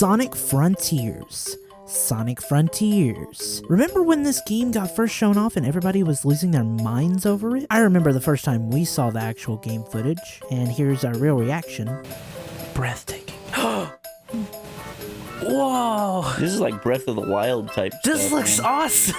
Sonic Frontiers. Sonic Frontiers. Remember when this game got first shown off and everybody was losing their minds over it? I remember the first time we saw the actual game footage, and here's our real reaction. Breathtaking. Whoa! This is like Breath of the Wild type This stuff, looks man. awesome!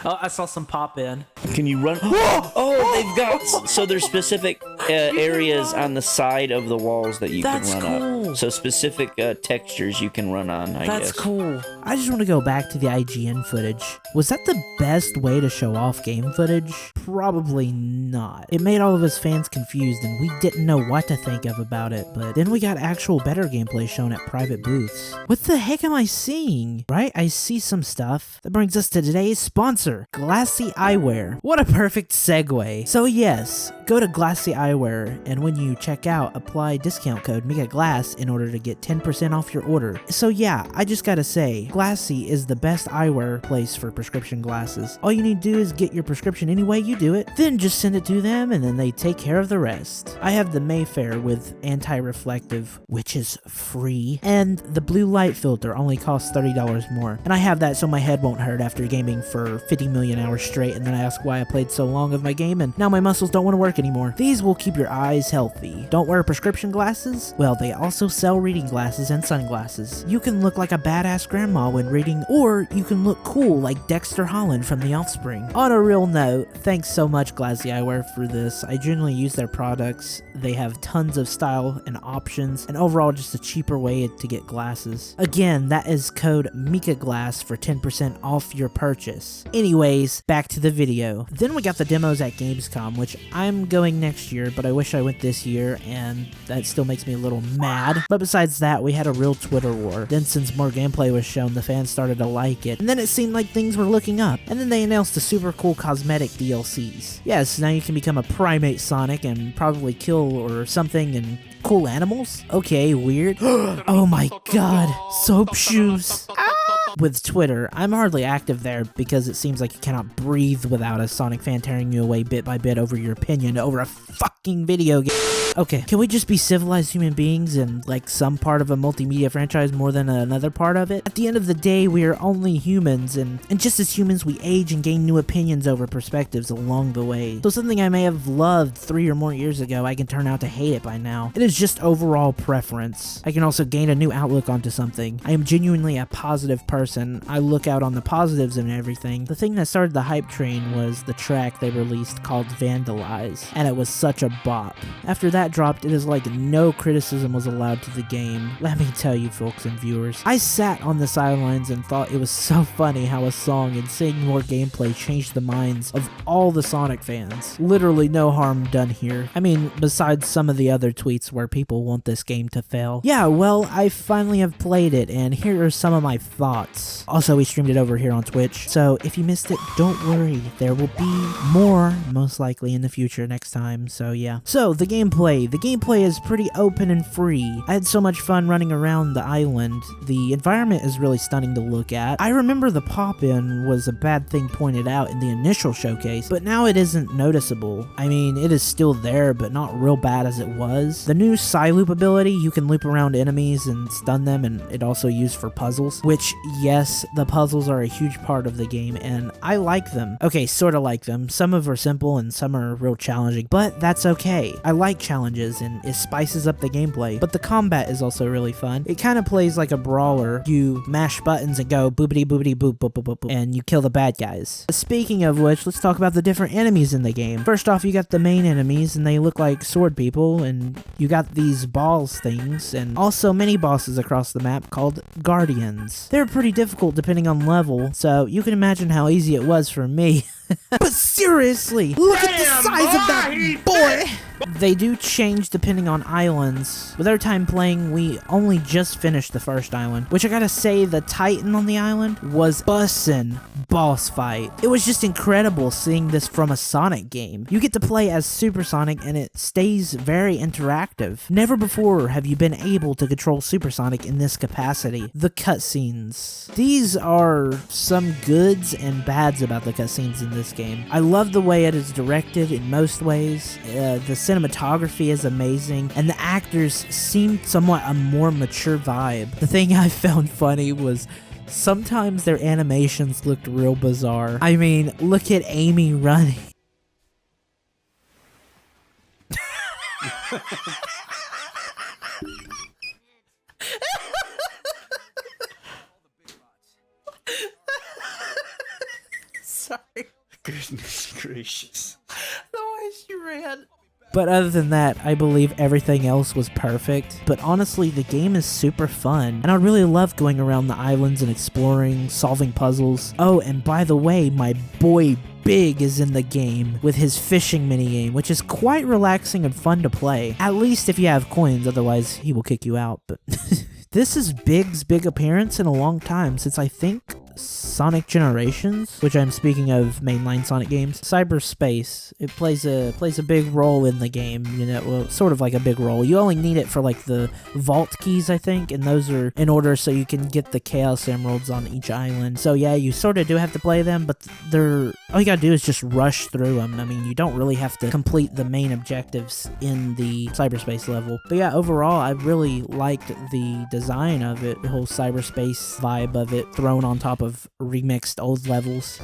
Oh, I saw some pop in. Can you run? Oh, they've got... So there's specific areas on the side of the walls that you can run cool. up. So specific textures you can run on, I guess. That's cool. I just want to go back to the IGN footage. Was that the best way to show off game footage? Probably not. It made all of us fans confused and we didn't know what to think of about it, but then we got actual better gameplay shown at private booths. What the heck am I seeing? Right? I see some stuff. That brings us to today's sponsor, Glassy Eyewear. What a perfect segue. So yes, go to Glassy Eyewear and when you check out, apply discount code MikaGlass in order to get 10% off your order. So yeah, I just gotta say, Glassy is the best eyewear place for prescription glasses. All you need to do is get your prescription any way you do it, then just send it to them and then they take care of the rest. I have the Mayfair with anti-reflective, which is free, and the blue light filter only costs $30 more. And I have that so my head won't hurt after gaming for 50 million hours straight and then I ask why I played so long of my game and now my muscles don't want to work anymore. These will keep your eyes healthy. Don't wear prescription glasses? Well, they also sell reading glasses and sunglasses. You can look like a badass grandma when reading, or you can look cool like Dexter Holland from The Offspring. On a real note, thanks so much Glassy Eyewear for this. I genuinely use their products. They have tons of style and options, and overall just a cheaper way to get glasses. Again, that is code MikaGlass for 10% off your purchase. Anyways, back to the video. Then we got the demos at Gamescom, which I'm going next year, but I wish I went this year, and that still makes me a little mad. But besides that, we had a real Twitter war. Then since more gameplay was shown, the fans started to like it, and then it seemed like things were looking up. And then they announced the super cool cosmetic DLCs. Yes, now you can become a primate Sonic and probably kill or something and cool animals? Okay, weird. Oh my god, soap shoes. With Twitter, I'm hardly active there because it seems like you cannot breathe without a Sonic fan tearing you away bit by bit over your opinion over a fucking video game. Okay, can we just be civilized human beings and like some part of a multimedia franchise more than another part of it? At the end of the day, we are only humans, and just as humans, we age and gain new opinions over perspectives along the way. So something I may have loved 3 or more years ago, I can turn out to hate it by now. It is just overall preference. I can also gain a new outlook onto something. I am genuinely a positive person. I look out on the positives and everything. The thing that started the hype train was the track they released called Vandalize, and it was such a bop. After that dropped, it is like no criticism was allowed to the game. Let me tell you folks and viewers, I sat on the sidelines and thought it was so funny how a song and seeing more gameplay changed the minds of all the Sonic fans. Literally no harm done here. I mean, besides some of the other tweets where people want this game to fail. Yeah, well, I finally have played it, and here are some of my thoughts. Also, we streamed it over here on Twitch, so if you missed it, don't worry. There will be more, most likely in the future next time, so yeah. So, the gameplay. The gameplay is pretty open and free. I had so much fun running around the island. The environment is really stunning to look at. I remember the pop-in was a bad thing pointed out in the initial showcase, but now it isn't noticeable. I mean, it is still there, but not real bad as it was. The new Psy-Loop ability, you can loop around enemies and stun them, and it also used for puzzles, which, yes, the puzzles are a huge part of the game, and I like them. Okay, sorta like them. Some of them are simple and some are real challenging, but that's okay. I like challenges and it spices up the gameplay, but the combat is also really fun. It kind of plays like a brawler. You mash buttons and go boopity boopity boop boop boop boop boop, and you kill the bad guys. Speaking of which, let's talk about the different enemies in the game. First off, you got the main enemies and they look like sword people, and you got these balls things, and also mini bosses across the map called guardians. They're pretty difficult depending on level, so you can imagine how easy it was for me. But seriously, look at the size of that boy! They do change depending on islands. With our time playing, we only just finished the first island, which I gotta say, the Titan on the island was bussin'. boss fight. It was just incredible seeing this from a Sonic game. You get to play as Super Sonic and it stays very interactive. Never before have you been able to control Super Sonic in this capacity. The cutscenes. These are some goods and bads about the cutscenes in this game. I love the way it is directed in most ways. The cinematography is amazing, and the actors seem somewhat a more mature vibe. The thing I found funny was sometimes their animations looked real bizarre. I mean, look at Amy running. Sorry. Goodness gracious. The way she ran. But other than that, I believe everything else was perfect. But honestly, the game is super fun, and I really love going around the islands and exploring, solving puzzles. Oh, and by the way, my boy Big is in the game with his fishing minigame, which is quite relaxing and fun to play. At least if you have coins, otherwise he will kick you out. But this is Big's big appearance in a long time, since I think Sonic Generations, which I'm speaking of mainline Sonic games. Cyberspace, it plays a big role in the game, you know, well, sort of like a big role. You only need it for like the vault keys, I think, and those are in order so you can get the Chaos Emeralds on each island. So yeah, you sort of do have to play them, but all you gotta do is just rush through them. I mean, you don't really have to complete the main objectives in the Cyberspace level. But yeah, overall, I really liked the design of it, the whole Cyberspace vibe of it thrown on top of remixed old levels.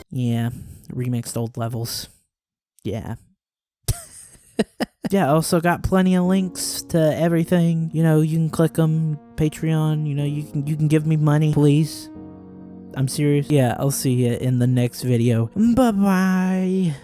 Yeah, remixed old levels. Yeah. Yeah, also got plenty of links to everything. You know, you can click them. Patreon, you know, you can give me money, please. I'm serious. Yeah, I'll see you in the next video. Bye-bye.